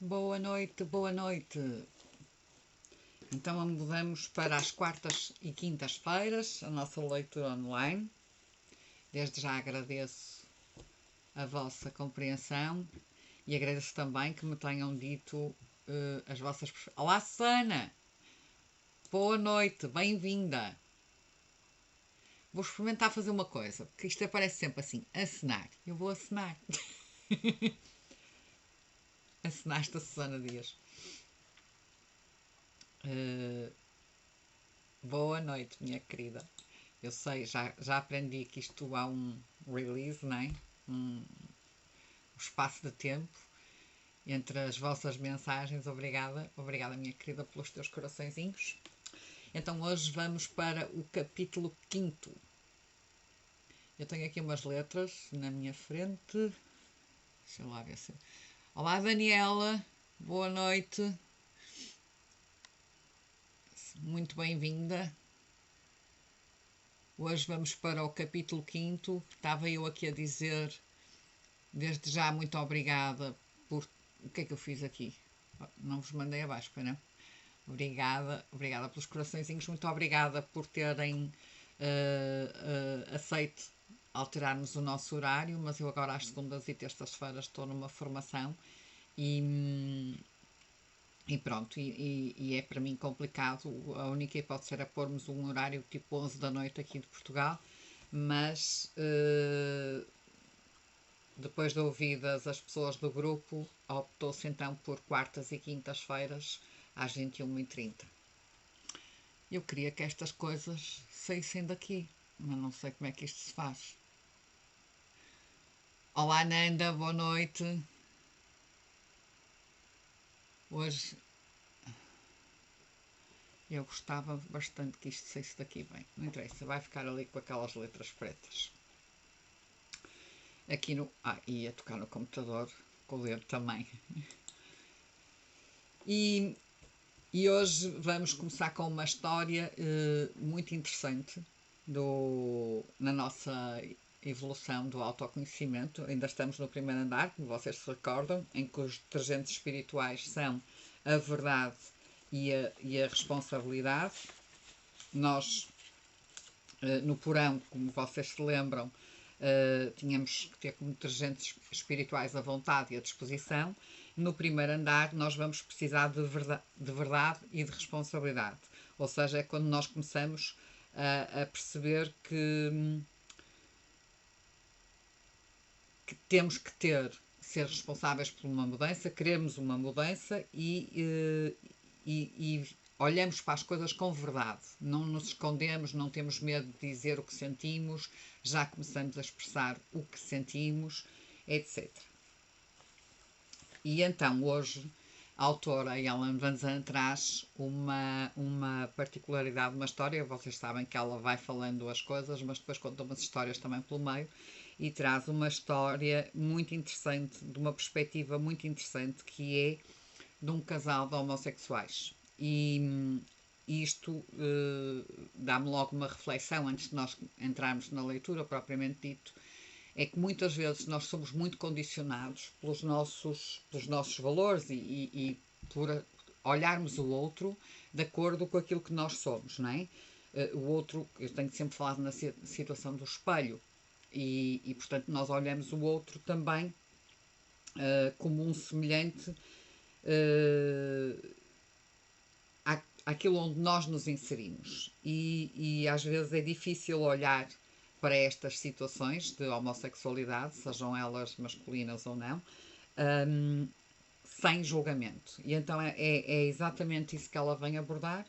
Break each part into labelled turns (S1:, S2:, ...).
S1: Boa noite, boa noite. Então mudamos para as quartas e quintas-feiras, a nossa leitura online. Desde já agradeço a vossa compreensão e agradeço também que me tenham dito as vossas... Olá, Susana! Boa noite, bem-vinda! Vou experimentar fazer uma coisa, porque isto aparece sempre assim, acenar. Eu vou acenar. Acenaste a Susana Dias. Boa noite, minha querida. Eu sei, já aprendi que isto há um release, não é? Um espaço de tempo entre as vossas mensagens. Obrigada, obrigada, minha querida, pelos teus coraçõezinhos. Então hoje vamos para o capítulo 5º. Eu tenho aqui umas letras na minha frente. Deixa eu lá ver se... Olá, Daniela. Boa noite. Muito bem-vinda. Hoje vamos para o capítulo 5º. Estava eu aqui a dizer, desde já, muito obrigada por... O que é que eu fiz aqui? Não vos mandei abaixo, foi não? Obrigada, obrigada pelos coraçõezinhos. Muito obrigada por terem aceito alterarmos o nosso horário, mas eu agora às segundas e terças-feiras estou numa formação e pronto, e é para mim complicado. A única hipótese era pormos um horário tipo 11 da noite aqui de Portugal, mas depois de ouvidas as pessoas do grupo, optou-se então por quartas e quintas-feiras às 21h30. Eu queria que estas coisas saíssem daqui, mas não sei como é que isto se faz. Olá, Nanda, boa noite. Hoje eu gostava bastante que isto saísse daqui bem. Não interessa, vai ficar ali com aquelas letras pretas. Aqui no... ia tocar no computador, com o dedo também. E hoje vamos começar com uma história muito interessante na nossa evolução do autoconhecimento. Ainda estamos no primeiro andar, como vocês se recordam, em que os detergentes espirituais são a verdade e a responsabilidade. Nós, no porão, como vocês se lembram, tínhamos que ter como detergentes espirituais a vontade e a disposição. No primeiro andar nós vamos precisar de verdade e de responsabilidade. Ou seja, é quando nós começamos a perceber que temos que ser responsáveis por uma mudança, queremos uma mudança e olhamos para as coisas com verdade. Não nos escondemos, não temos medo de dizer o que sentimos, já começamos a expressar o que sentimos, etc. E então hoje a autora Ellen Van Zandt traz uma particularidade, uma história. Vocês sabem que ela vai falando as coisas, mas depois conta umas histórias também pelo meio, e traz uma história muito interessante, de uma perspectiva muito interessante, que é de um casal de homossexuais. E isto dá-me logo uma reflexão antes de nós entrarmos na leitura propriamente dito. É que muitas vezes nós somos muito condicionados pelos nossos valores e por olharmos o outro de acordo com aquilo que nós somos, não é? O outro, eu tenho sempre falado na situação do espelho, e portanto nós olhamos o outro também como um semelhante àquilo onde nós nos inserimos. E às vezes é difícil olhar para estas situações de homossexualidade, sejam elas masculinas ou não, sem julgamento. E então é exatamente isso que ela vem abordar.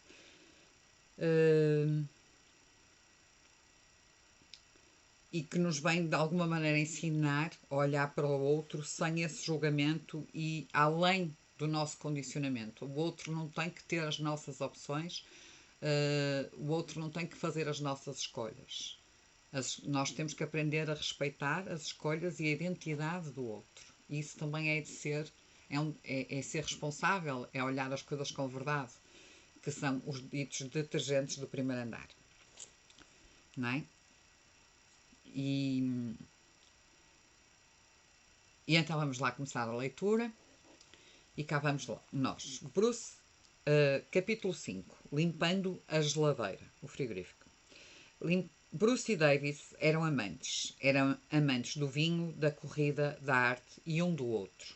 S1: E que nos vem de alguma maneira ensinar a olhar para o outro sem esse julgamento e além do nosso condicionamento. O outro não tem que ter as nossas opções, o outro não tem que fazer as nossas escolhas. Nós temos que aprender a respeitar as escolhas e a identidade do outro. E isso também é de ser, é ser responsável, é olhar as coisas com verdade, que são os ditos detergentes do primeiro andar. Não é? E então vamos lá começar a leitura. E cá vamos lá, nós. Bruce, capítulo 5, limpando a geladeira, o frigorífico. Bruce e David eram amantes do vinho, da corrida, da arte e um do outro.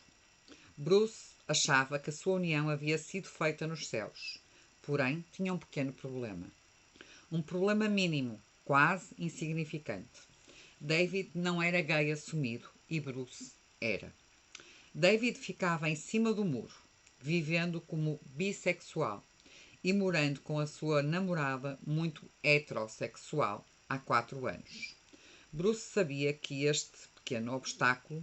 S1: Bruce achava que a sua união havia sido feita nos céus, porém tinha um pequeno problema. Um problema mínimo, quase insignificante. David não era gay assumido e Bruce era. David ficava em cima do muro, vivendo como bissexual e morando com a sua namorada muito heterossexual há 4 anos. Bruce sabia que este pequeno obstáculo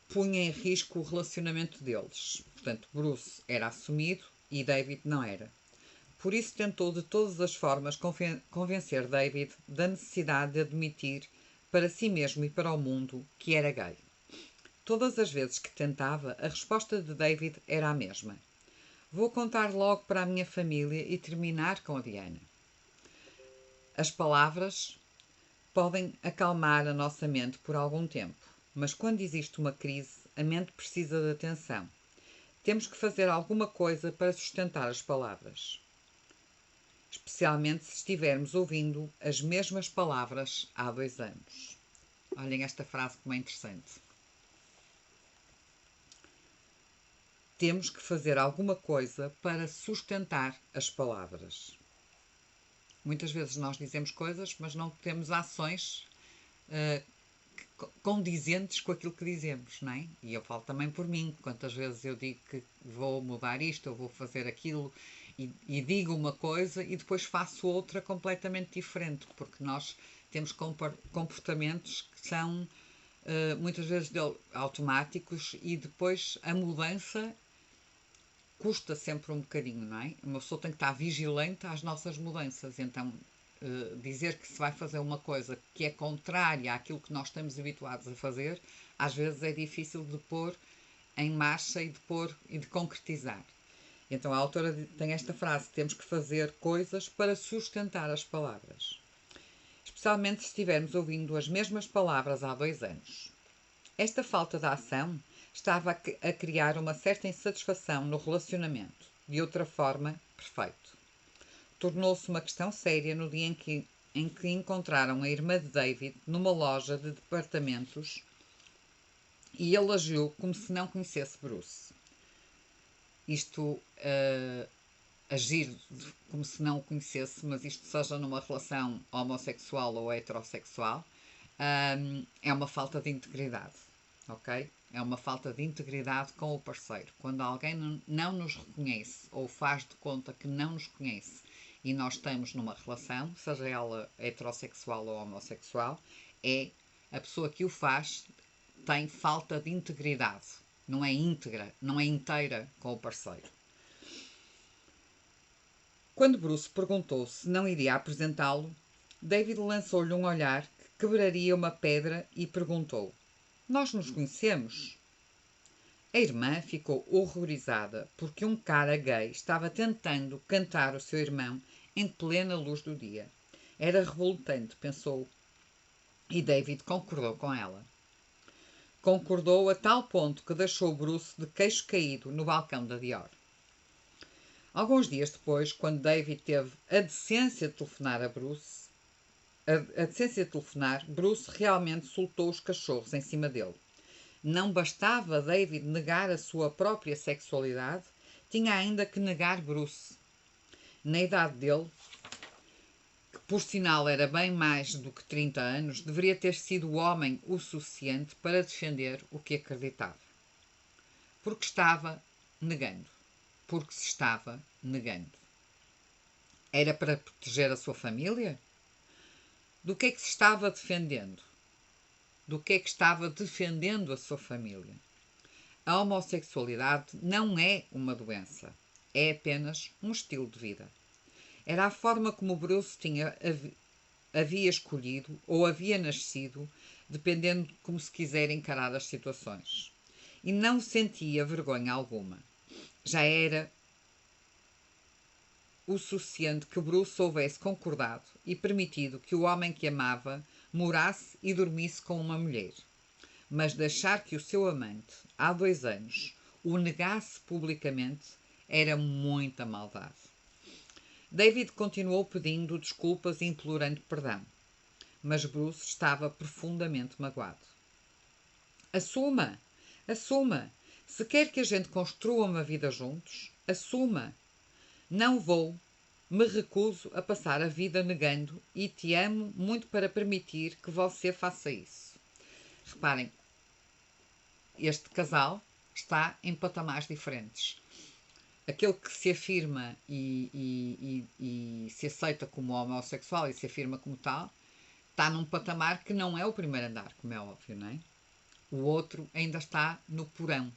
S1: punha em risco o relacionamento deles. Portanto, Bruce era assumido e David não era. Por isso tentou de todas as formas convencer David da necessidade de admitir para si mesmo e para o mundo que era gay. Todas as vezes que tentava, a resposta de David era a mesma. Vou contar logo para a minha família e terminar com a Diana. As palavras podem acalmar a nossa mente por algum tempo, mas quando existe uma crise, a mente precisa de atenção. Temos que fazer alguma coisa para sustentar as palavras. Especialmente se estivermos ouvindo as mesmas palavras há 2 anos. Olhem esta frase como é interessante. Temos que fazer alguma coisa para sustentar as palavras. Muitas vezes nós dizemos coisas, mas não temos ações condizentes com aquilo que dizemos, não é? E eu falo também por mim. Quantas vezes eu digo que vou mudar isto, ou vou fazer aquilo, e digo uma coisa e depois faço outra completamente diferente, porque nós temos comportamentos que são muitas vezes automáticos e depois a mudança custa sempre um bocadinho, não é? Uma pessoa tem que estar vigilante às nossas mudanças, então dizer que se vai fazer uma coisa que é contrária àquilo que nós estamos habituados a fazer, às vezes é difícil de pôr em marcha e de concretizar. Então a autora tem esta frase: temos que fazer coisas para sustentar as palavras. Especialmente se estivermos ouvindo as mesmas palavras há 2 anos. Esta falta de ação estava a criar uma certa insatisfação no relacionamento. De outra forma, perfeito. Tornou-se uma questão séria no dia em que encontraram a irmã de David numa loja de departamentos e ele agiu como se não conhecesse Bruce. Isto, agir como se não o conhecesse, mas isto seja numa relação homossexual ou heterossexual, é uma falta de integridade, ok? É uma falta de integridade com o parceiro. Quando alguém não nos reconhece ou faz de conta que não nos conhece e nós estamos numa relação, seja ela heterossexual ou homossexual, a pessoa que o faz tem falta de integridade. Não é íntegra, não é inteira com o parceiro. Quando Bruce perguntou se não iria apresentá-lo, David lançou-lhe um olhar que quebraria uma pedra e perguntou: Nós nos conhecemos? A irmã ficou horrorizada porque um cara gay estava tentando cantar o seu irmão em plena luz do dia. Era revoltante, pensou, e David concordou com ela. Concordou a tal ponto que deixou Bruce de queixo caído no balcão da Dior. Alguns dias depois, quando David teve a decência de telefonar a Bruce, Bruce realmente soltou os cachorros em cima dele. Não bastava David negar a sua própria sexualidade, tinha ainda que negar Bruce. Na idade dele, que por sinal era bem mais do que 30 anos, deveria ter sido homem o suficiente para defender o que acreditava. Porque estava negando. Porque se estava negando. Era para proteger a sua família? Do que é que se estava defendendo? Do que é que estava defendendo a sua família? A homossexualidade não é uma doença, é apenas um estilo de vida. Era a forma como Bruce havia escolhido ou havia nascido, dependendo de como se quiser encarar as situações. E não sentia vergonha alguma. Já era o suficiente que Bruce houvesse concordado e permitido que o homem que amava morasse e dormisse com uma mulher. mas deixar que o seu amante, há 2 anos, o negasse publicamente era muita maldade. David continuou pedindo desculpas e implorando perdão, mas Bruce estava profundamente magoado. Assuma! Assuma! Se quer que a gente construa uma vida juntos, assuma! Não vou, me recuso a passar a vida negando e te amo muito para permitir que você faça isso. Reparem, este casal está em patamares diferentes. Aquele que se afirma e se aceita como homossexual e se afirma como tal, está num patamar que não é o primeiro andar, como é óbvio, não é? O outro ainda está no porão.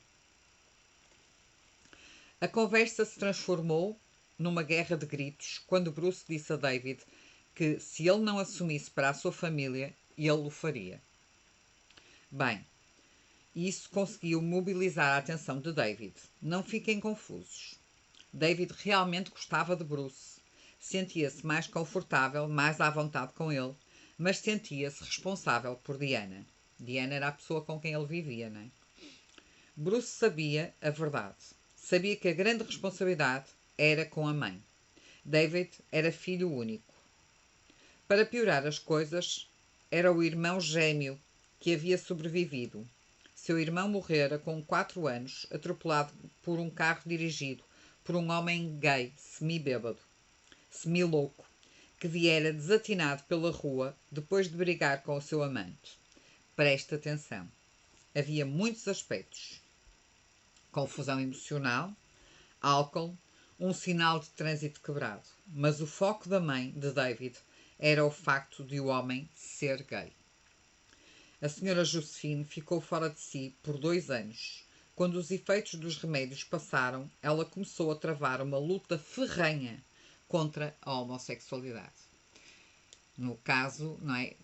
S1: A conversa se transformou numa guerra de gritos quando Bruce disse a David que se ele não assumisse para a sua família, ele o faria. Bem, isso conseguiu mobilizar a atenção de David. Não fiquem confusos. David realmente gostava de Bruce. Sentia-se mais confortável, mais à vontade com ele, mas sentia-se responsável por Diana. Diana era a pessoa com quem ele vivia, não é? Bruce sabia a verdade. Sabia que a grande responsabilidade era com a mãe. David era filho único. Para piorar as coisas, era o irmão gêmeo que havia sobrevivido. Seu irmão morrera com 4 anos, atropelado por um carro dirigido por um homem gay, semi-bêbado, semi-louco, que viera desatinado pela rua depois de brigar com o seu amante. Preste atenção. Havia muitos aspectos. Confusão emocional, álcool, um sinal de trânsito quebrado. Mas o foco da mãe de David era o facto de o homem ser gay. A senhora Josephine ficou fora de si por 2 anos. Quando os efeitos dos remédios passaram, ela começou a travar uma luta ferrenha contra a homossexualidade. No caso, não é,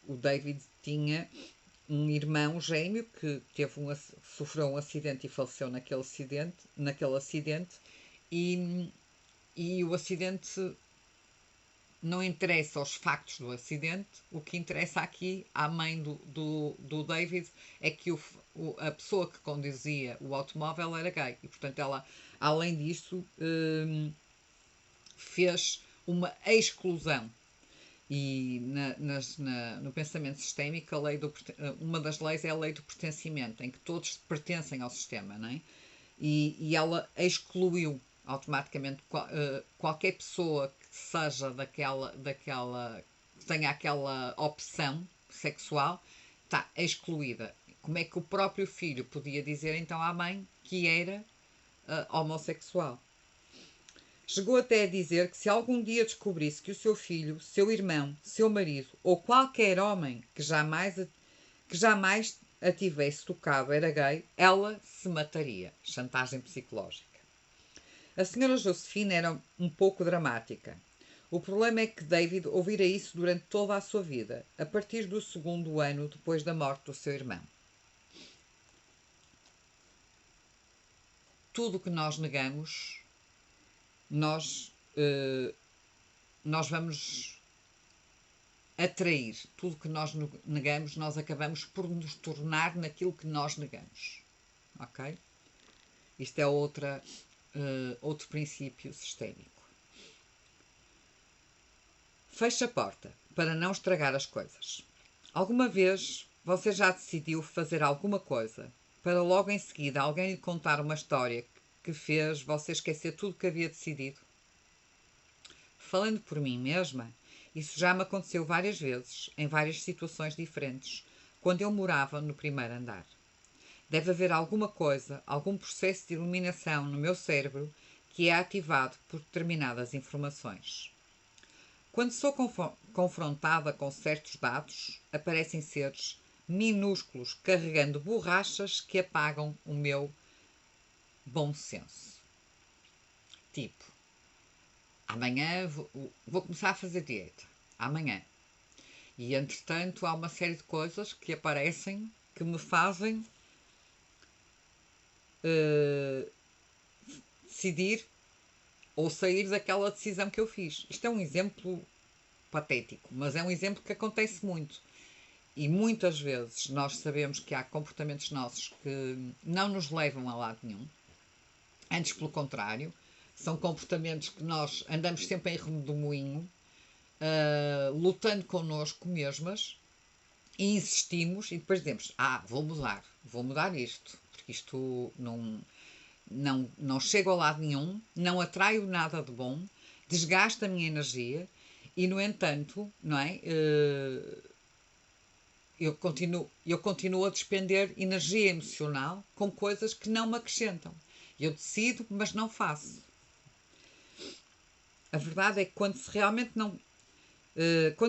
S1: o David tinha um irmão gêmeo que sofreu um acidente e faleceu naquele acidente e o acidente não interessa os factos do acidente, o que interessa aqui à mãe do David é que a pessoa que conduzia o automóvel era gay e, portanto, ela, além disso, fez uma exclusão. E no pensamento sistémico, uma das leis é a lei do pertencimento, em que todos pertencem ao sistema, não é? E ela excluiu automaticamente qualquer pessoa que seja que tenha aquela opção sexual, está excluída. Como é que o próprio filho podia dizer então à mãe que era homossexual? Chegou até a dizer que se algum dia descobrisse que o seu filho, seu irmão, seu marido ou qualquer homem que jamais a tivesse tocado era gay, ela se mataria. Chantagem psicológica. A senhora Josephine era um pouco dramática. O problema é que David ouvira isso durante toda a sua vida, a partir do 2º ano depois da morte do seu irmão. Tudo o que nós negamos, nós vamos atrair. Tudo que nós negamos, nós acabamos por nos tornar naquilo que nós negamos. Ok? Isto é outro princípio sistémico. Feche a porta para não estragar as coisas. Alguma vez você já decidiu fazer alguma coisa para logo em seguida alguém lhe contar uma história que fez você esquecer tudo que havia decidido? Falando por mim mesma, isso já me aconteceu várias vezes, em várias situações diferentes, quando eu morava no 1º andar. Deve haver alguma coisa, algum processo de iluminação no meu cérebro que é ativado por determinadas informações. Quando sou confrontada com certos dados, aparecem seres minúsculos carregando borrachas que apagam o meu bom senso. Tipo, amanhã vou começar a fazer dieta. Amanhã. E, entretanto, há uma série de coisas que aparecem que me fazem decidir ou sair daquela decisão que eu fiz. Isto é um exemplo patético, mas é um exemplo que acontece muito. E muitas vezes nós sabemos que há comportamentos nossos que não nos levam a lado nenhum. Antes, pelo contrário, são comportamentos que nós andamos sempre em remoinho, lutando connosco mesmas, e insistimos e depois dizemos, vou mudar isto, porque isto não chego a lado nenhum, não atraio nada de bom, desgasta a minha energia e, no entanto, não é? Eu continuo a despender energia emocional com coisas que não me acrescentam. Eu decido, mas não faço. A verdade é que quando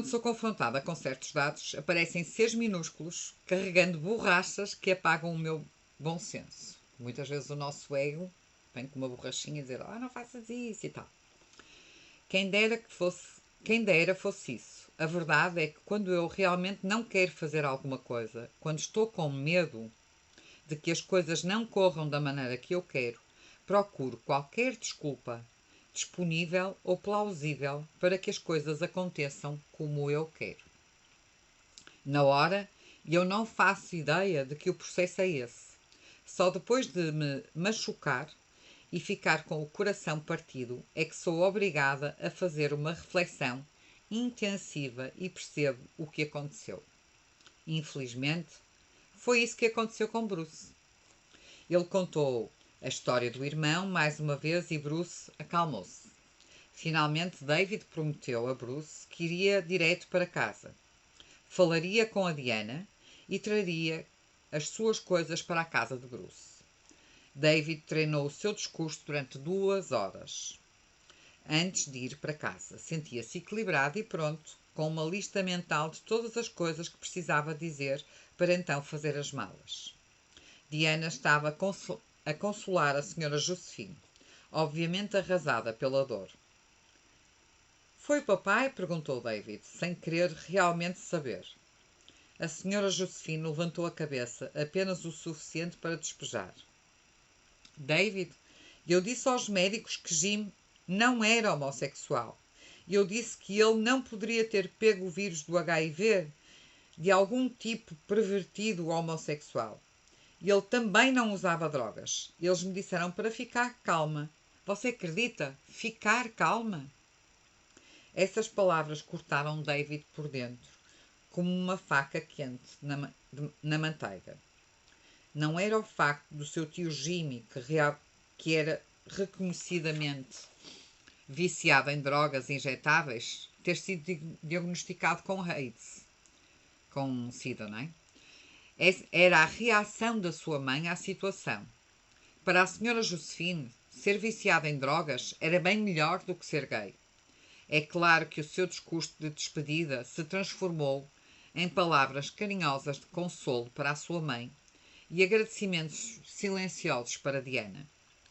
S1: sou confrontada com certos dados, aparecem seres minúsculos carregando borrachas que apagam o meu bom senso. Muitas vezes o nosso ego vem com uma borrachinha e dizer, não faças isso e tal. Quem dera fosse isso. A verdade é que quando eu realmente não quero fazer alguma coisa, quando estou com medo de que as coisas não corram da maneira que eu quero, procuro qualquer desculpa disponível ou plausível para que as coisas aconteçam como eu quero. Na hora, eu não faço ideia de que o processo é esse. Só depois de me machucar e ficar com o coração partido é que sou obrigada a fazer uma reflexão intensiva e percebo o que aconteceu. Infelizmente, foi isso que aconteceu com Bruce. Ele contou a história do irmão mais uma vez e Bruce acalmou-se. Finalmente, David prometeu a Bruce que iria direto para casa. Falaria com a Diana e traria as suas coisas para a casa de Bruce. David treinou o seu discurso durante 2 horas. Antes de ir para casa, sentia-se equilibrado e pronto, com uma lista mental de todas as coisas que precisava dizer para então fazer as malas. Diana estava a consolar a senhora Josephine, obviamente arrasada pela dor. Foi papai? Perguntou David, sem querer realmente saber. A senhora Josephine levantou a cabeça, apenas o suficiente para despejar. David, eu disse aos médicos que Jim não era homossexual. Eu disse que ele não poderia ter pego o vírus do HIV de algum tipo pervertido homossexual. Ele também não usava drogas. Eles me disseram para ficar calma. Você acredita? Ficar calma? Essas palavras cortaram David por dentro, como uma faca quente na manteiga. Não era o facto do seu tio Jimmy, que era reconhecidamente viciado em drogas injetáveis, ter sido diagnosticado com AIDS, com SIDA, não é? Era a reação da sua mãe à situação. Para a senhora Josephine, ser viciada em drogas era bem melhor do que ser gay. É claro que o seu discurso de despedida se transformou em palavras carinhosas de consolo para a sua mãe e agradecimentos silenciosos para Diana.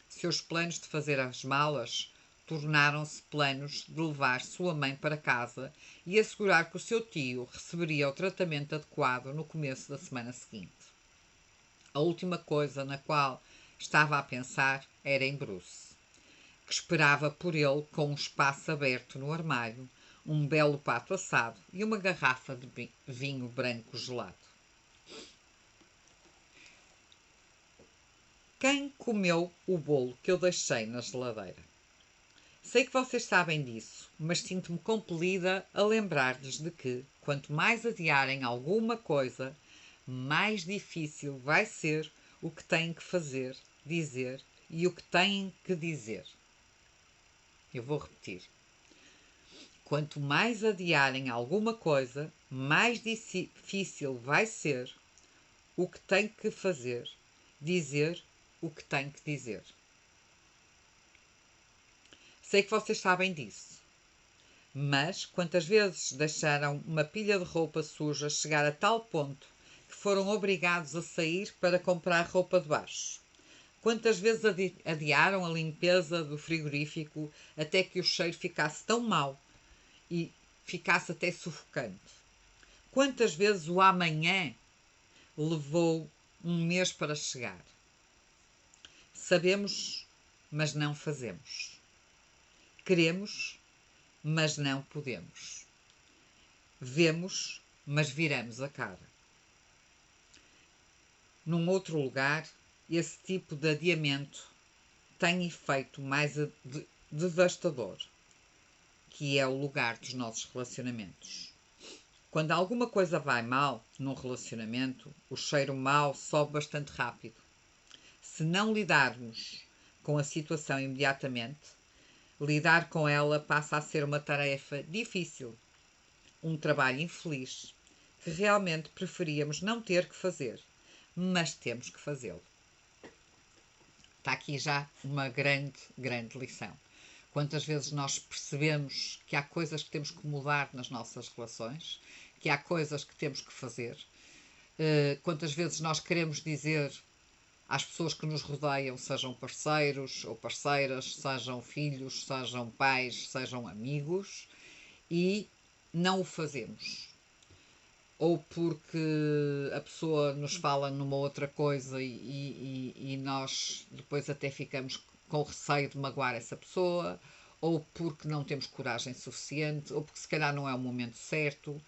S1: Seus planos de fazer as malas tornaram-se planos de levar sua mãe para casa e assegurar que o seu tio receberia o tratamento adequado no começo da semana seguinte. A última coisa na qual estava a pensar era em Bruce, que esperava por ele com um espaço aberto no armário, um belo pato assado e uma garrafa de vinho branco gelado. Quem comeu o bolo que eu deixei na geladeira? Sei que vocês sabem disso, mas sinto-me compelida a lembrar-lhes de que, quanto mais adiarem alguma coisa, mais difícil vai ser o que têm que fazer, dizer e o que têm que dizer. Eu vou repetir. Quanto mais adiarem alguma coisa, mais difícil vai ser o que têm que fazer, dizer o que têm que dizer. Sei que vocês sabem disso. Mas quantas vezes deixaram uma pilha de roupa suja chegar a tal ponto que foram obrigados a sair para comprar roupa de baixo? Quantas vezes adiaram a limpeza do frigorífico até que o cheiro ficasse tão mau e ficasse até sufocante? Quantas vezes o amanhã levou um mês para chegar? Sabemos, mas não fazemos. Queremos, mas não podemos. Vemos, mas viramos a cara. num outro lugar, esse tipo de adiamento tem efeito mais devastador, que é o lugar dos nossos relacionamentos. Quando alguma coisa vai mal num relacionamento, o cheiro mau sobe bastante rápido. Se não lidarmos com a situação imediatamente, lidar com ela passa a ser uma tarefa difícil, um trabalho infeliz, que realmente preferíamos não ter que fazer, mas temos que fazê-lo. Está aqui já uma grande, grande lição. Quantas vezes nós percebemos que há coisas que temos que mudar nas nossas relações, que há coisas que temos que fazer. Quantas vezes nós queremos dizer às pessoas que nos rodeiam, sejam parceiros ou parceiras, sejam filhos, sejam pais, sejam amigos, e não o fazemos. Ou porque a pessoa nos fala numa outra coisa e nós depois até ficamos com receio de magoar essa pessoa, ou porque não temos coragem suficiente, ou porque se calhar não é o momento certo.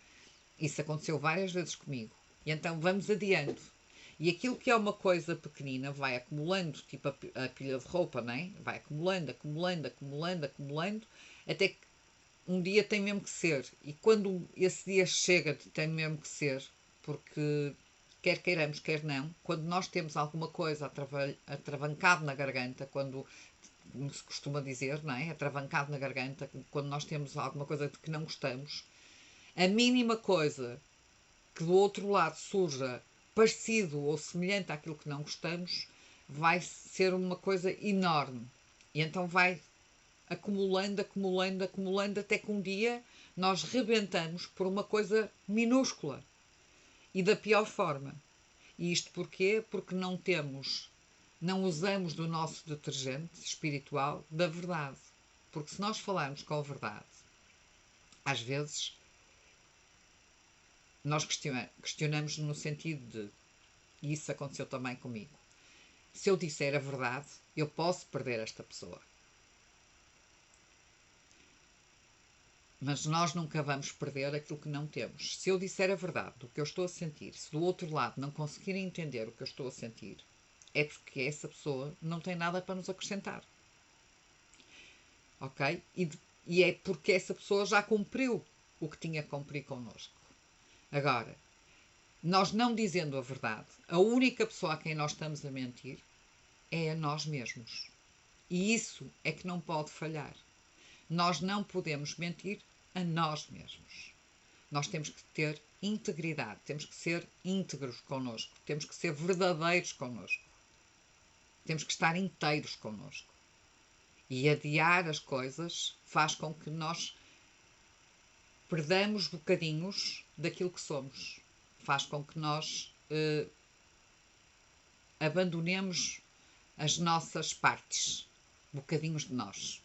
S1: Isso aconteceu várias vezes comigo. E então vamos adiando. E aquilo que é uma coisa pequenina vai acumulando, tipo a pilha de roupa, não é? Vai acumulando, acumulando, acumulando, acumulando, até que um dia tem mesmo que ser. E quando esse dia chega de tem mesmo que ser, porque quer queiramos, quer não, quando nós temos alguma coisa atravancado na garganta, quando se costuma dizer, não é? Atravancado na garganta, quando nós temos alguma coisa de que não gostamos, a mínima coisa que do outro lado surja parecido ou semelhante àquilo que não gostamos, vai ser uma coisa enorme. E então vai acumulando, acumulando, acumulando, até que um dia nós rebentamos por uma coisa minúscula e da pior forma. E isto porquê? Porque não usamos do nosso detergente espiritual da verdade. Porque se nós falarmos com a verdade, às vezes nós questionamos no sentido de, e isso aconteceu também comigo, se eu disser a verdade, eu posso perder esta pessoa. Mas nós nunca vamos perder aquilo que não temos. Se eu disser a verdade do que eu estou a sentir, se do outro lado não conseguirem entender o que eu estou a sentir, é porque essa pessoa não tem nada para nos acrescentar. Ok? E é porque essa pessoa já cumpriu o que tinha que cumprir connosco. Agora, nós não dizendo a verdade, a única pessoa a quem nós estamos a mentir é a nós mesmos. E isso é que não pode falhar. Nós não podemos mentir a nós mesmos. Nós temos que ter integridade, temos que ser íntegros connosco, temos que ser verdadeiros connosco, temos que estar inteiros connosco. E adiar as coisas faz com que nós perdamos bocadinhos daquilo que somos. Faz com que nós abandonemos as nossas partes, bocadinhos de nós.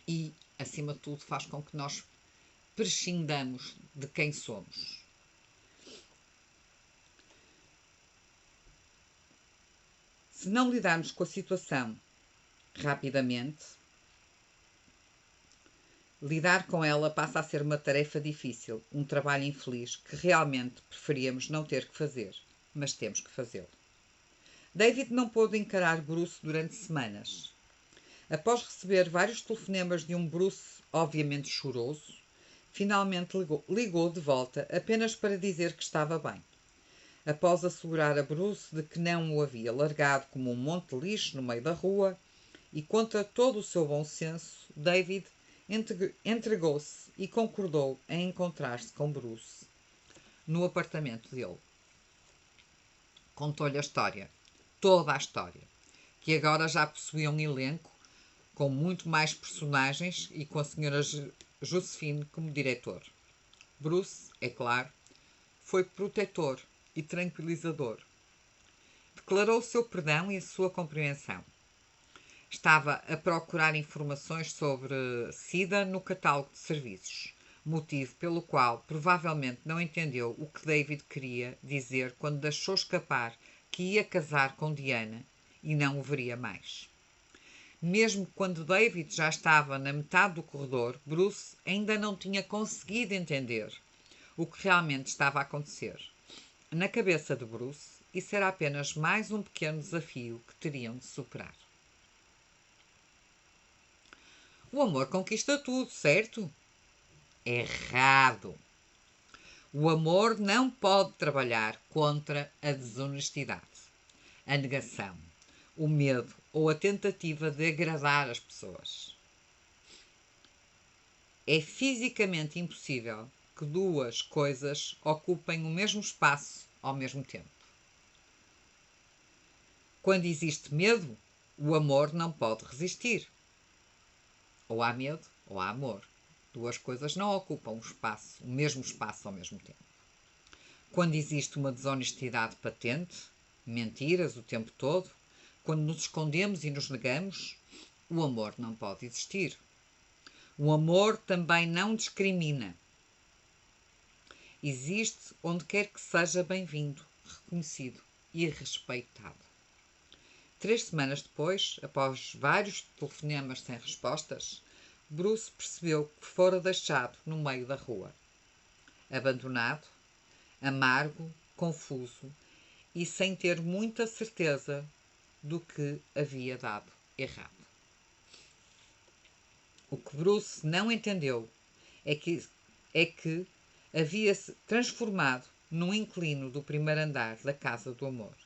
S1: E, acima de tudo, faz com que nós prescindamos de quem somos. Se não lidarmos com a situação rapidamente, lidar com ela passa a ser uma tarefa difícil, um trabalho infeliz que realmente preferíamos não ter que fazer, mas temos que fazê-lo. David não pôde encarar Bruce durante semanas. Após receber vários telefonemas de um Bruce obviamente choroso, finalmente ligou de volta apenas para dizer que estava bem. Após assegurar a Bruce de que não o havia largado como um monte de lixo no meio da rua, e contra todo o seu bom senso, David entregou-se e concordou em encontrar-se com Bruce no apartamento dele. Contou-lhe a história, toda a história, que agora já possuía um elenco com muito mais personagens e com a senhora Josephine como diretor. Bruce, é claro, foi protetor e tranquilizador. Declarou o seu perdão e a sua compreensão. Estava a procurar informações sobre SIDA no catálogo de serviços, motivo pelo qual provavelmente não entendeu o que David queria dizer quando deixou escapar que ia casar com Diana e não o veria mais. Mesmo quando David já estava na metade do corredor, Bruce ainda não tinha conseguido entender o que realmente estava a acontecer. na cabeça de Bruce, isso era apenas mais um pequeno desafio que teriam de superar. O amor conquista tudo, certo? Errado. O amor não pode trabalhar contra a desonestidade, a negação, o medo ou a tentativa de agradar as pessoas. É fisicamente impossível que duas coisas ocupem o mesmo espaço ao mesmo tempo. Quando existe medo, o amor não pode resistir. Ou há medo ou há amor. Duas coisas não ocupam o mesmo espaço ao mesmo tempo. Quando existe uma desonestidade patente, mentiras o tempo todo, quando nos escondemos e nos negamos, o amor não pode existir. O amor também não discrimina. Existe onde quer que seja bem-vindo, reconhecido e respeitado. 3 semanas depois, após vários telefonemas sem respostas, Bruce percebeu que fora deixado no meio da rua. Abandonado, amargo, confuso e sem ter muita certeza do que havia dado errado. O que Bruce não entendeu é que havia-se transformado num inquilino do primeiro andar da Casa do Amor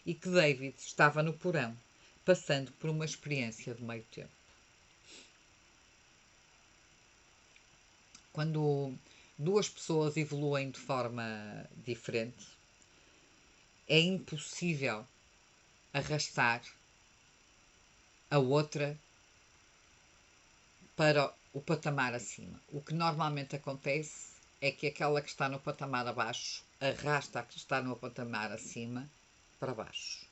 S1: e que David estava no porão, passando por uma experiência de meio tempo. Quando duas pessoas evoluem de forma diferente, é impossível arrastar a outra para o patamar acima. O que normalmente acontece é que aquela que está no patamar abaixo arrasta a que está no patamar acima para baixo.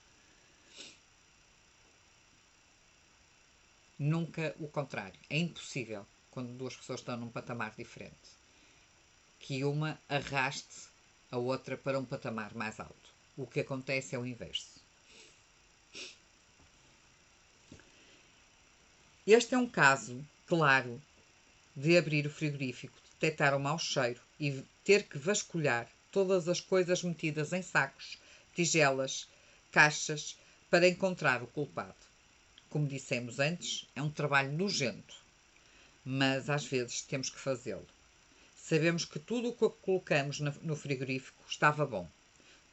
S1: Nunca o contrário. É impossível, quando duas pessoas estão num patamar diferente, que uma arraste a outra para um patamar mais alto. O que acontece é o inverso. Este é um caso claro de abrir o frigorífico, detectar o mau cheiro e ter que vasculhar todas as coisas metidas em sacos, tigelas, caixas para encontrar o culpado. Como dissemos antes, é um trabalho nojento, mas às vezes temos que fazê-lo. Sabemos que tudo o que colocamos no frigorífico estava bom.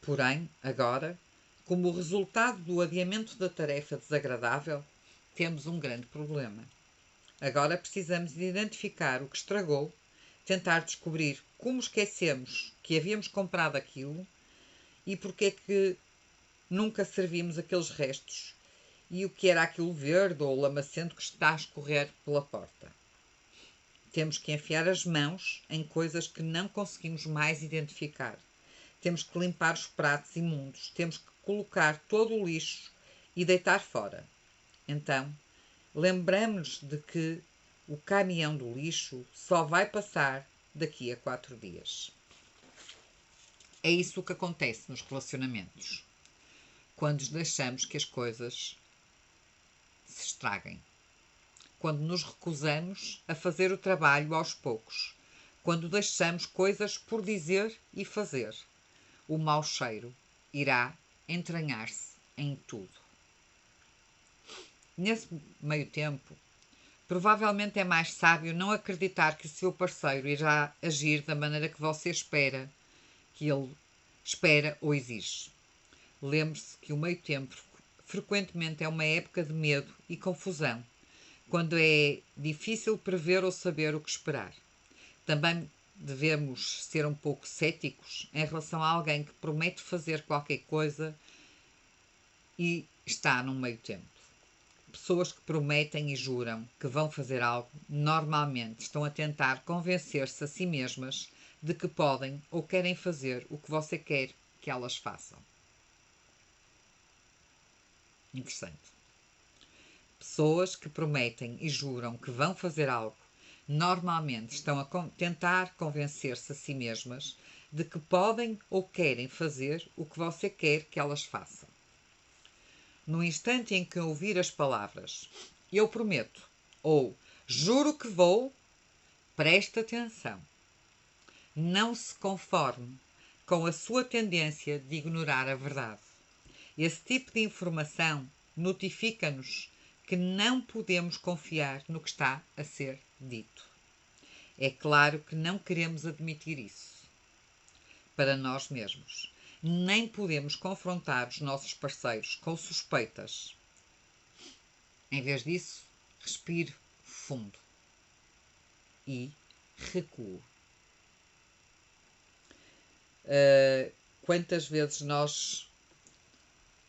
S1: Porém, agora, como resultado do adiamento da tarefa desagradável, temos um grande problema. Agora precisamos de identificar o que estragou, tentar descobrir como esquecemos que havíamos comprado aquilo e porque é que nunca servimos aqueles restos e o que era aquilo verde ou lamacento que está a escorrer pela porta. Temos que enfiar as mãos em coisas que não conseguimos mais identificar. Temos que limpar os pratos imundos. Temos que colocar todo o lixo e deitar fora. Então, lembramos-nos de que o caminhão do lixo só vai passar daqui a 4 dias. É isso que acontece nos relacionamentos. Quando deixamos que as coisas se estraguem. Quando nos recusamos a fazer o trabalho aos poucos. Quando deixamos coisas por dizer e fazer. O mau cheiro irá entranhar-se em tudo. Nesse meio tempo, provavelmente é mais sábio não acreditar que o seu parceiro irá agir da maneira que você espera, que ele espera ou exige. Lembre-se que o meio tempo frequentemente é uma época de medo e confusão, quando é difícil prever ou saber o que esperar. Também devemos ser um pouco céticos em relação a alguém que promete fazer qualquer coisa e está num meio tempo. Pessoas que prometem e juram que vão fazer algo, normalmente estão a tentar convencer-se a si mesmas de que podem ou querem fazer o que você quer que elas façam. Interessante. Pessoas que prometem e juram que vão fazer algo, normalmente estão a tentar convencer-se a si mesmas de que podem ou querem fazer o que você quer que elas façam. No instante em que ouvir as palavras "eu prometo" ou "juro que vou", preste atenção. Não se conforme com a sua tendência de ignorar a verdade. Esse tipo de informação notifica-nos que não podemos confiar no que está a ser dito. É claro que não queremos admitir isso para nós mesmos. Nem podemos confrontar os nossos parceiros com suspeitas. Em vez disso, respire fundo e recuo. Quantas vezes nós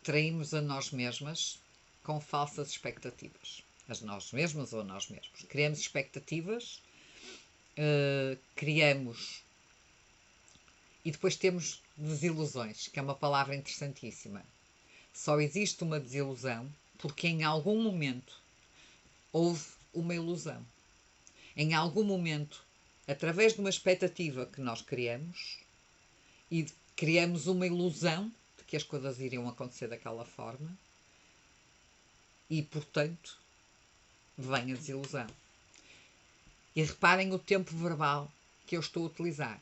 S1: traímos a nós mesmas com falsas expectativas? A nós mesmas ou a nós mesmos. Criamos expectativas, criamos e depois temos desilusões, que é uma palavra interessantíssima. Só existe uma desilusão porque em algum momento houve uma ilusão. Em algum momento, através de uma expectativa que nós criamos, e criamos uma ilusão de que as coisas iriam acontecer daquela forma, e, portanto, vem a desilusão. E reparem o tempo verbal que eu estou a utilizar.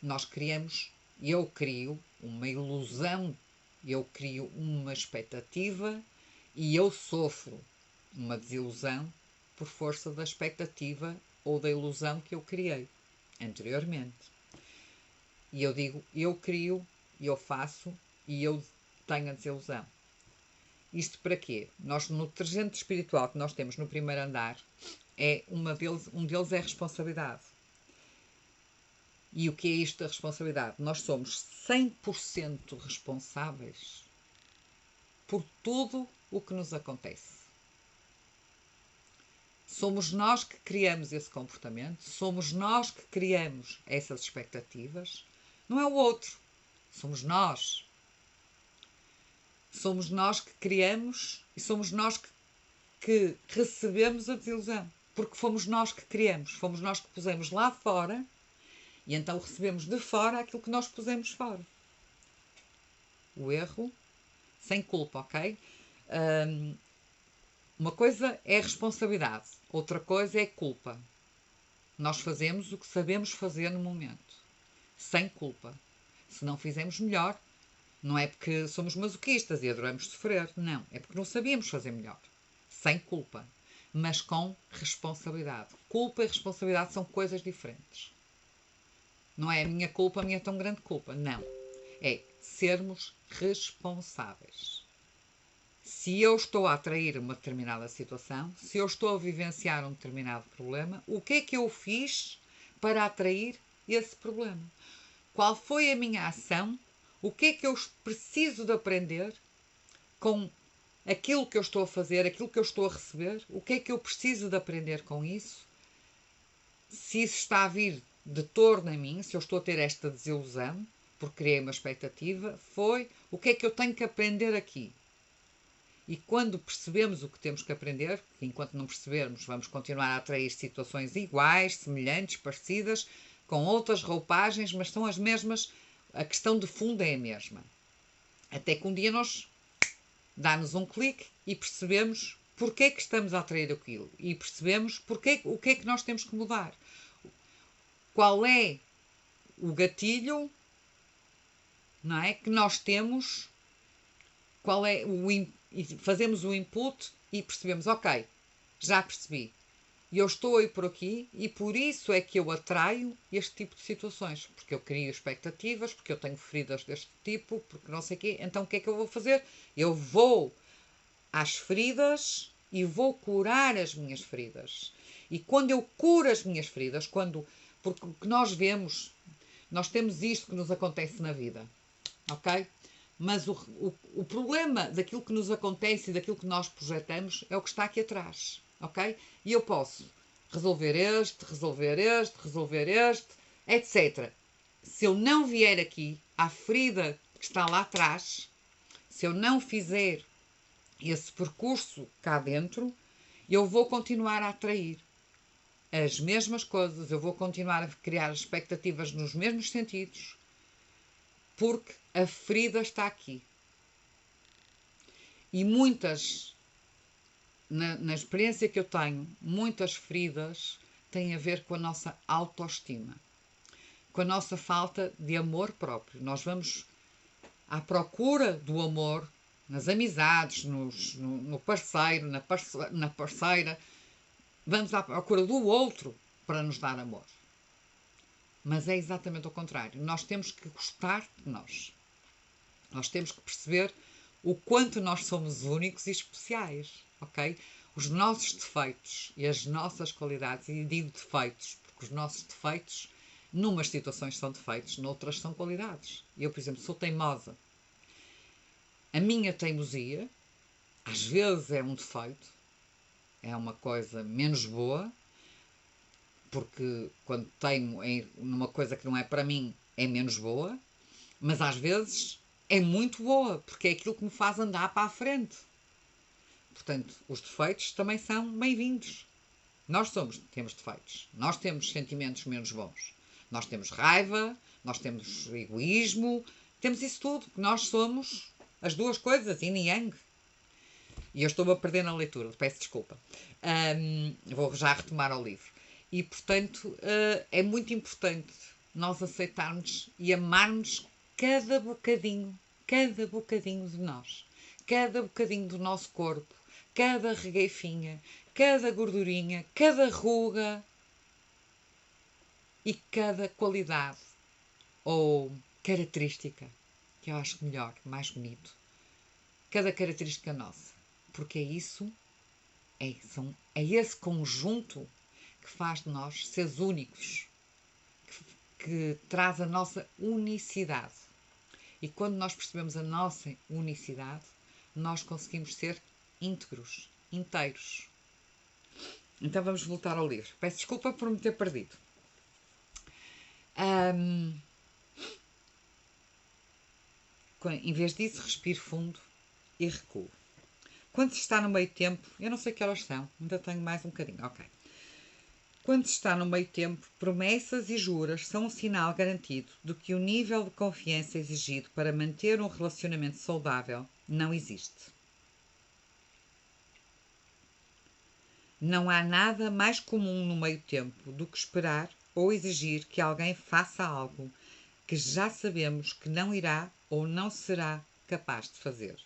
S1: Nós criamos, eu crio uma ilusão, eu crio uma expectativa e eu sofro uma desilusão por força da expectativa ou da ilusão que eu criei anteriormente. E eu digo, eu crio, eu faço e eu tenho a desilusão. Isto para quê? Nós, no trejeito espiritual que nós temos no primeiro andar, um deles é a responsabilidade. E o que é isto da responsabilidade? Nós somos 100% responsáveis por tudo o que nos acontece. Somos nós que criamos esse comportamento, somos nós que criamos essas expectativas, não é o outro, somos nós. Somos nós que criamos e somos nós que recebemos a desilusão, porque fomos nós que criamos, fomos nós que pusemos lá fora e então recebemos de fora aquilo que nós pusemos fora. O erro sem culpa, ok? Uma coisa é responsabilidade, outra coisa é culpa. Nós fazemos o que sabemos fazer no momento, sem culpa. Se não fizemos melhor, não é porque somos masoquistas e adoramos sofrer, não. É porque não sabíamos fazer melhor, sem culpa, mas com responsabilidade. Culpa e responsabilidade são coisas diferentes. Não é a minha culpa, a minha tão grande culpa, não. É sermos responsáveis. Se eu estou a atrair uma determinada situação, se eu estou a vivenciar um determinado problema, o que é que eu fiz para atrair esse problema? Qual foi a minha ação? O que é que eu preciso de aprender com aquilo que eu estou a fazer, aquilo que eu estou a receber? O que é que eu preciso de aprender com isso? Se isso está a vir de torno a mim, se eu estou a ter esta desilusão, porque criei uma expectativa, o que é que eu tenho que aprender aqui? E quando percebemos o que temos que aprender, enquanto não percebermos, vamos continuar a atrair situações iguais, semelhantes, parecidas, com outras roupagens, mas são as mesmas, a questão de fundo é a mesma. Até que um dia nós dá-nos um clique e percebemos porque é que estamos a atrair aquilo. E percebemos o que é que nós temos que mudar. Qual é o gatilho, não é, que nós temos, qual é e fazemos o input e percebemos, ok, já percebi, eu estou aí por aqui e por isso é que eu atraio este tipo de situações, porque eu crio expectativas, porque eu tenho feridas deste tipo, porque não sei o quê, então o que é que eu vou fazer? Eu vou às feridas e vou curar as minhas feridas. E quando eu curo as minhas feridas, porque o que nós vemos, nós temos isto que nos acontece na vida, ok? Mas o problema daquilo que nos acontece e daquilo que nós projetamos é o que está aqui atrás, ok? E eu posso resolver este, etc. Se eu não vier aqui à ferida que está lá atrás, se eu não fizer esse percurso cá dentro, eu vou continuar a atrair as mesmas coisas, eu vou continuar a criar expectativas nos mesmos sentidos, porque a ferida está aqui. E muitas, na experiência que eu tenho, muitas feridas têm a ver com a nossa autoestima. com a nossa falta de amor próprio. Nós vamos à procura do amor nas amizades, no parceiro, na parceira. Vamos à procura do outro para nos dar amor. Mas é exatamente o contrário. Nós temos que gostar de nós. Nós temos que perceber o quanto nós somos únicos e especiais, ok? Os nossos defeitos e as nossas qualidades, e digo defeitos, porque os nossos defeitos, numas situações são defeitos, noutras são qualidades. Eu, por exemplo, sou teimosa. A minha teimosia, às vezes é um defeito, é uma coisa menos boa, porque quando teimo numa coisa que não é para mim, é menos boa, mas às vezes é muito boa, porque é aquilo que me faz andar para a frente. Portanto, os defeitos também são bem-vindos. Nós temos defeitos, nós temos sentimentos menos bons, nós temos raiva, nós temos egoísmo, temos isso tudo, porque nós somos as duas coisas, yin e yang. E eu estou-me a perder na leitura, peço desculpa. Vou já retomar ao livro. E, portanto, é muito importante nós aceitarmos e amarmos cada bocadinho de nós. Cada bocadinho do nosso corpo, cada regueifinha, cada gordurinha, cada ruga e cada qualidade ou característica, que eu acho melhor, mais bonito. Cada característica nossa. Porque é isso, é esse conjunto que faz de nós seres únicos, que traz a nossa unicidade. E quando nós percebemos a nossa unicidade, nós conseguimos ser íntegros, inteiros. Então vamos voltar ao livro. Peço desculpa por me ter perdido. Em vez disso, respiro fundo e recuo. Quando se está no meio tempo, eu não sei que horas são, ainda tenho mais um bocadinho, ok. Quando se está no meio tempo, promessas e juras são um sinal garantido de que o nível de confiança exigido para manter um relacionamento saudável não existe. Não há nada mais comum no meio tempo do que esperar ou exigir que alguém faça algo que já sabemos que não irá ou não será capaz de fazer.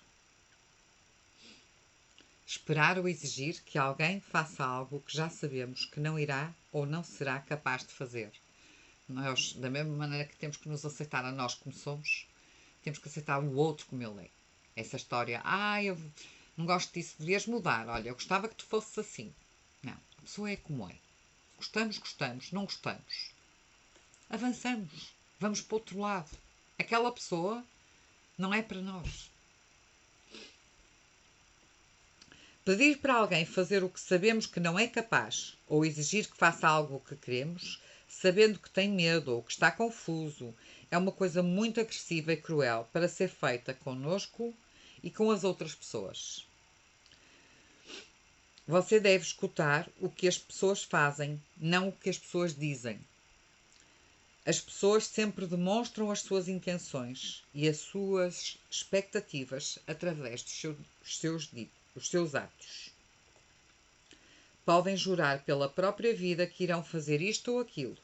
S1: Esperar ou exigir que alguém faça algo que já sabemos que não irá ou não será capaz de fazer. Nós, da mesma maneira que temos que nos aceitar a nós como somos, temos que aceitar o outro como ele é. Essa história, eu não gosto disso, devias mudar. Olha, eu gostava que tu fosses assim. Não, a pessoa é como é. Gostamos, não gostamos. Avançamos, vamos para o outro lado. Aquela pessoa não é para nós. Pedir para alguém fazer o que sabemos que não é capaz, ou exigir que faça algo que queremos, sabendo que tem medo ou que está confuso, é uma coisa muito agressiva e cruel para ser feita connosco e com as outras pessoas. Você deve escutar o que as pessoas fazem, não o que as pessoas dizem. As pessoas sempre demonstram as suas intenções e as suas expectativas através dos seus atos. Podem jurar pela própria vida que irão fazer isto ou aquilo,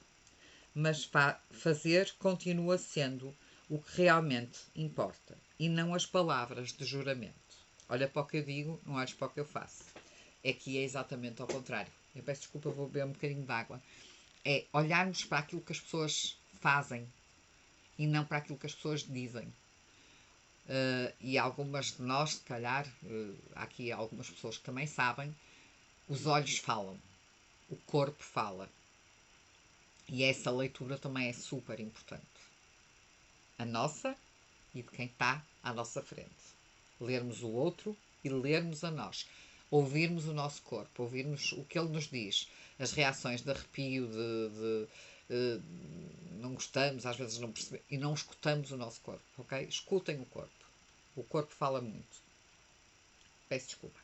S1: mas fazer continua sendo o que realmente importa e não as palavras de juramento. Olha para o que eu digo, não olhes para o que eu faço. Aqui é exatamente ao contrário. Eu peço desculpa, vou beber um bocadinho de água. É olharmos para aquilo que as pessoas fazem e não para aquilo que as pessoas dizem. E algumas de nós, se calhar, há aqui algumas pessoas que também sabem, os olhos falam, o corpo fala. E essa leitura também é super importante. A nossa e de quem está à nossa frente. Lermos o outro e lermos a nós. Ouvirmos o nosso corpo, ouvirmos o que ele nos diz, as reações de arrepio, não gostamos, às vezes não percebemos, e não escutamos o nosso corpo, ok? Escutem o corpo. O corpo fala muito. Peço desculpa.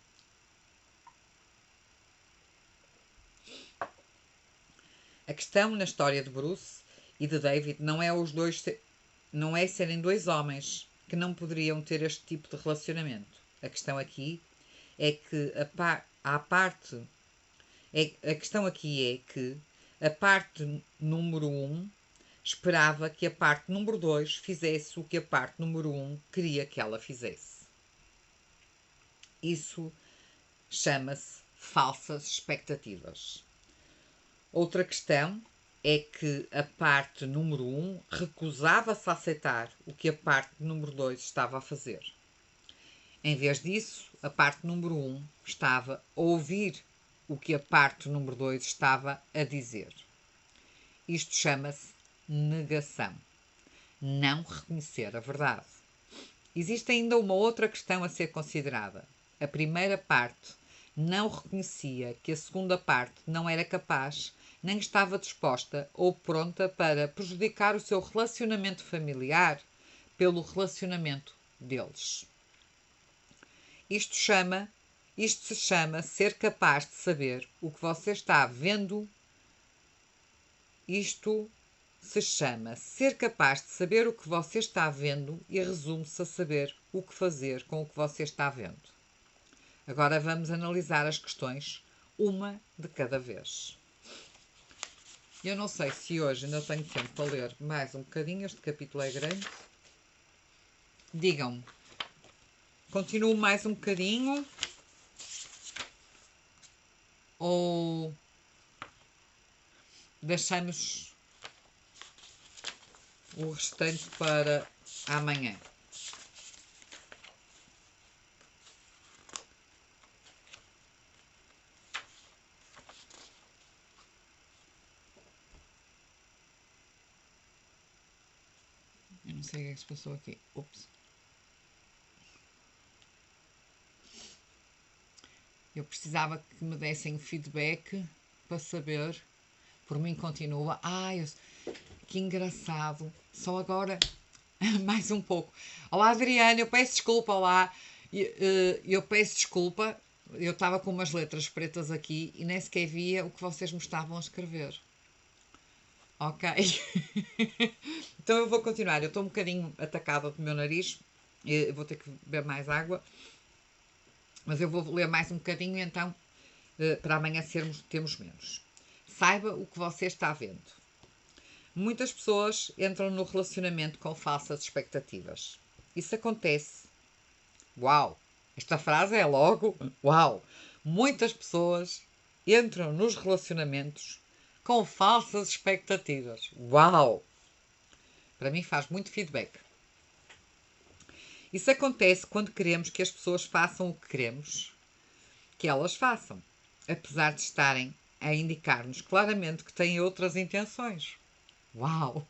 S1: A questão na história de Bruce e de David não é serem dois homens que não poderiam ter este tipo de relacionamento. A questão aqui é que a questão aqui é que a parte número 1 esperava que a parte número 2 fizesse o que a parte número 1 queria que ela fizesse. Isso chama-se falsas expectativas. Outra questão é que a parte número 1 recusava-se a aceitar o que a parte número 2 estava a fazer. Em vez disso, a parte número 1 estava a ouvir o que a parte número 2 estava a dizer. Isto chama-se negação. Não reconhecer a verdade. Existe ainda uma outra questão a ser considerada. A primeira parte não reconhecia que a segunda parte não era capaz, nem estava disposta ou pronta para prejudicar o seu relacionamento familiar pelo relacionamento deles. Isto se chama ser capaz de saber o que você está vendo. Isto se chama ser capaz de saber o que você está vendo e resume-se a saber o que fazer com o que você está vendo. Agora vamos analisar as questões, uma de cada vez. Eu não sei se hoje ainda tenho tempo para ler mais um bocadinho, este capítulo é grande. Digam-me, continuo mais um bocadinho ou deixamos o restante para amanhã? Eu não sei o que é que se passou aqui. Ups. Eu precisava que me dessem feedback para saber. Por mim continua. Que engraçado. Só agora mais um pouco. Olá, Adriana, eu peço desculpa. Olá. Eu peço desculpa. Eu estava com umas letras pretas aqui e nem sequer via o que vocês me estavam a escrever. Ok. Então eu vou continuar. Eu estou um bocadinho atacada do meu nariz. Eu vou ter que beber mais água. Mas eu vou ler mais um bocadinho, então, para amanhã temos menos. Saiba o que você está vendo. Muitas pessoas entram no relacionamento com falsas expectativas. Isso acontece. Uau! Esta frase é logo uau! Muitas pessoas entram nos relacionamentos com falsas expectativas. Uau! Para mim faz muito feedback. Isso acontece quando queremos que as pessoas façam o que queremos que elas façam, apesar de estarem a indicar-nos claramente que têm outras intenções. Uau!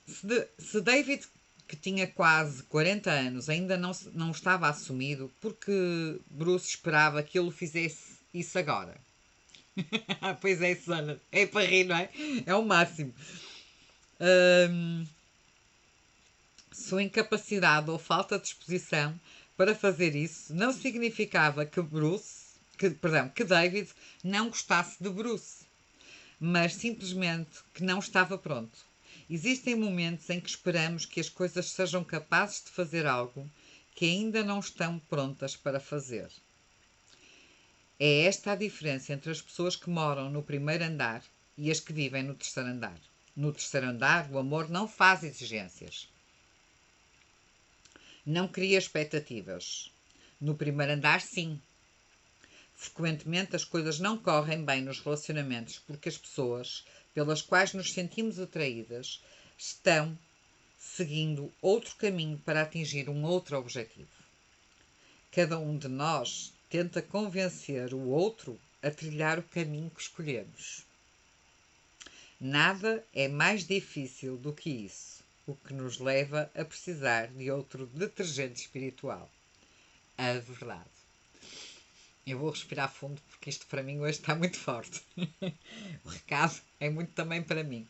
S1: Se David, que tinha quase 40 anos, ainda não estava assumido, porque Bruce esperava que ele fizesse isso agora? Pois é, Susana. É para rir, não é? É o máximo. Sua incapacidade ou falta de disposição para fazer isso não significava que David não gostasse de Bruce, mas simplesmente que não estava pronto. Existem momentos em que esperamos que as coisas sejam capazes de fazer algo que ainda não estão prontas para fazer. É esta a diferença entre as pessoas que moram no primeiro andar e as que vivem no terceiro andar. No terceiro andar, o amor não faz exigências. Não cria expectativas. No primeiro andar, sim. Frequentemente as coisas não correm bem nos relacionamentos porque as pessoas pelas quais nos sentimos atraídas estão seguindo outro caminho para atingir um outro objetivo. Cada um de nós tenta convencer o outro a trilhar o caminho que escolhemos. Nada é mais difícil do que isso, o que nos leva a precisar de outro detergente espiritual. A verdade. Eu vou respirar fundo porque isto para mim hoje está muito forte. O recado é muito também para mim.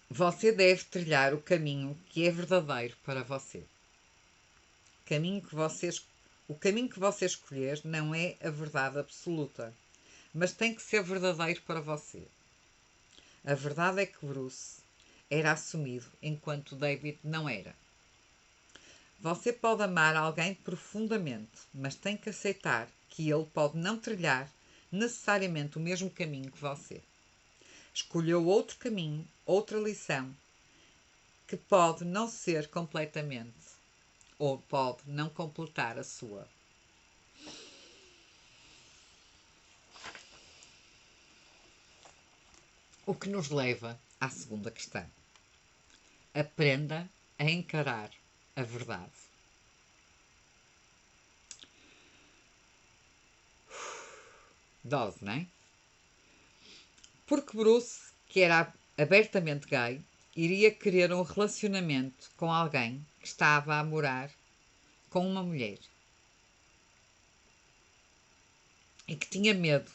S1: Você deve trilhar o caminho que é verdadeiro para você. O caminho que você escolher não é a verdade absoluta, mas tem que ser verdadeiro para você. A verdade é que Bruce era assumido enquanto David não era. Você pode amar alguém profundamente, mas tem que aceitar que ele pode não trilhar necessariamente o mesmo caminho que você. Escolheu outro caminho, outra lição, que pode não ser completamente, ou pode não completar a sua. O que nos leva à segunda questão. Aprenda a encarar a verdade. Dose, não é? Porque Bruce, que era abertamente gay, iria querer um relacionamento com alguém que estava a morar com uma mulher e que tinha medo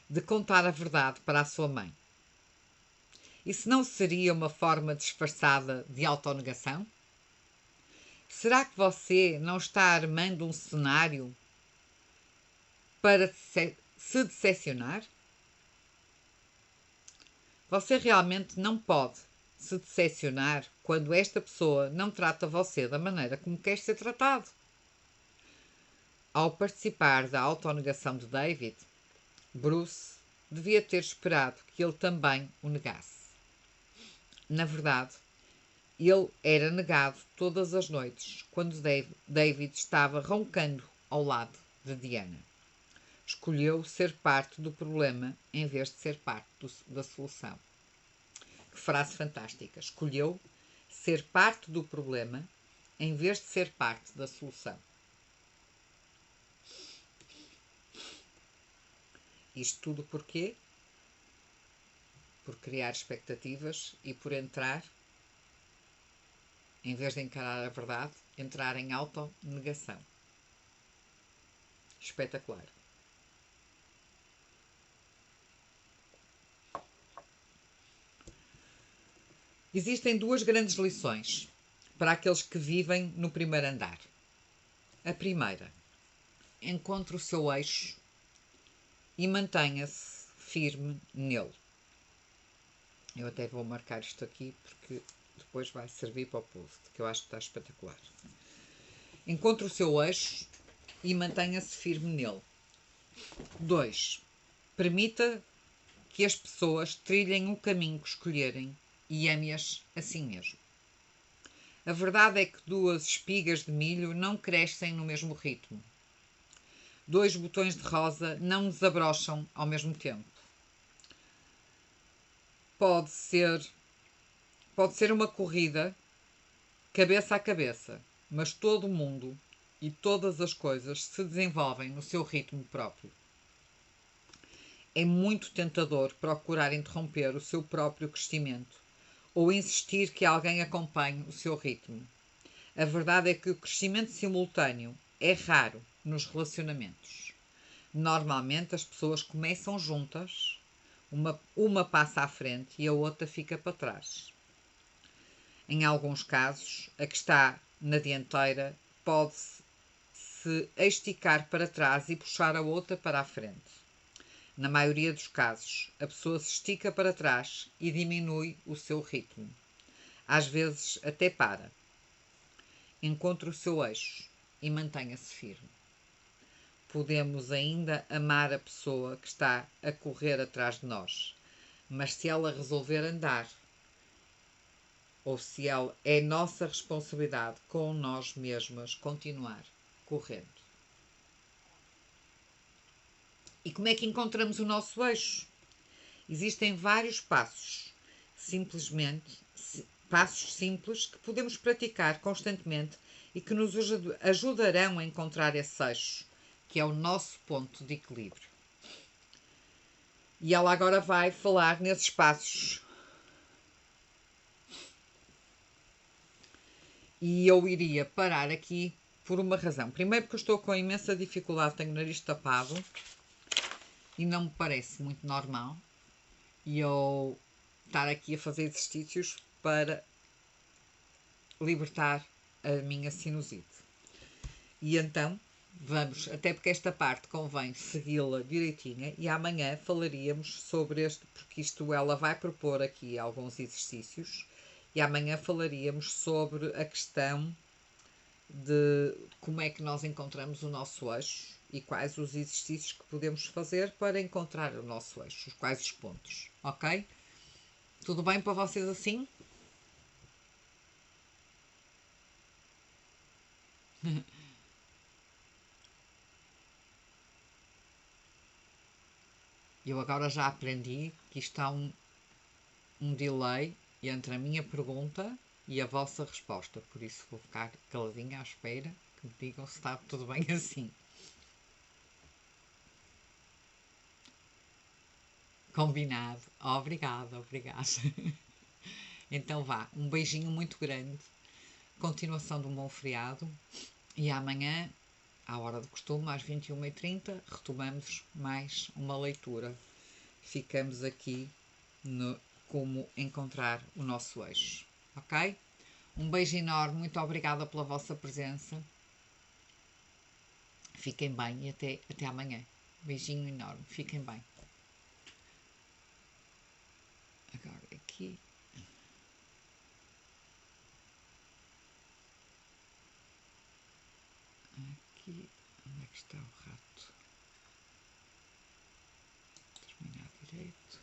S1: de contar a verdade para a sua mãe. Isso não seria uma forma disfarçada de autonegação? Será que você não está armando um cenário para se decepcionar? Você realmente não pode se decepcionar quando esta pessoa não trata você da maneira como quer ser tratado. Ao participar da autonegação de David, Bruce devia ter esperado que ele também o negasse. Na verdade, ele era negado todas as noites quando David estava roncando ao lado de Diana. Escolheu ser parte do problema em vez de ser parte da solução. Que frase fantástica! Escolheu ser parte do problema em vez de ser parte da solução. Isto tudo porquê? Por criar expectativas e por entrar, em vez de encarar a verdade, entrar em autonegação. Espetacular. Existem duas grandes lições para aqueles que vivem no primeiro andar. A primeira, encontre o seu eixo e mantenha-se firme nele. Eu até vou marcar isto aqui porque depois vai servir para o post, que eu acho que está espetacular. Encontre o seu eixo e mantenha-se firme nele. 2. Permita que as pessoas trilhem o caminho que escolherem e ame-as assim mesmo. A verdade é que duas espigas de milho não crescem no mesmo ritmo. Dois botões de rosa não desabrocham ao mesmo tempo. Pode ser uma corrida cabeça a cabeça, mas todo o mundo e todas as coisas se desenvolvem no seu ritmo próprio. É muito tentador procurar interromper o seu próprio crescimento ou insistir que alguém acompanhe o seu ritmo. A verdade é que o crescimento simultâneo é raro nos relacionamentos. Normalmente as pessoas começam juntas, uma passa à frente e a outra fica para trás. Em alguns casos, a que está na dianteira pode-se esticar para trás e puxar a outra para a frente. Na maioria dos casos, a pessoa se estica para trás e diminui o seu ritmo. Às vezes até para. Encontre o seu eixo e mantenha-se firme. Podemos ainda amar a pessoa que está a correr atrás de nós, mas se ela resolver andar, ou se ela é nossa responsabilidade com nós mesmas continuar correndo. E como é que encontramos o nosso eixo? Existem vários passos, passos simples que podemos praticar constantemente e que nos ajudarão a encontrar esse eixo, que é o nosso ponto de equilíbrio. E ela agora vai falar nesses passos. E eu iria parar aqui por uma razão. Primeiro porque eu estou com imensa dificuldade, tenho o nariz tapado e não me parece muito normal e eu estar aqui a fazer exercícios para libertar a minha sinusite. E então, vamos, até porque esta parte convém segui-la direitinha e amanhã falaríamos sobre este, porque isto ela vai propor aqui alguns exercícios e amanhã falaríamos sobre a questão de como é que nós encontramos o nosso eixo e quais os exercícios que podemos fazer para encontrar o nosso eixo, quais os pontos, ok? Tudo bem para vocês assim? Eu agora já aprendi que isto há um delay entre a minha pergunta e a vossa resposta, por isso vou ficar caladinha à espera que me digam se está tudo bem assim. Combinado. Obrigada, obrigada. Então vá, um beijinho muito grande, continuação de um bom feriado e amanhã, à hora de costume, às 21h30, retomamos mais uma leitura. Ficamos aqui no como encontrar o nosso eixo, ok? Um beijo enorme, muito obrigada pela vossa presença. Fiquem bem e até amanhã. Beijinho enorme, fiquem bem. Agora aqui. Aqui. Onde é que está o rato? Terminar direito.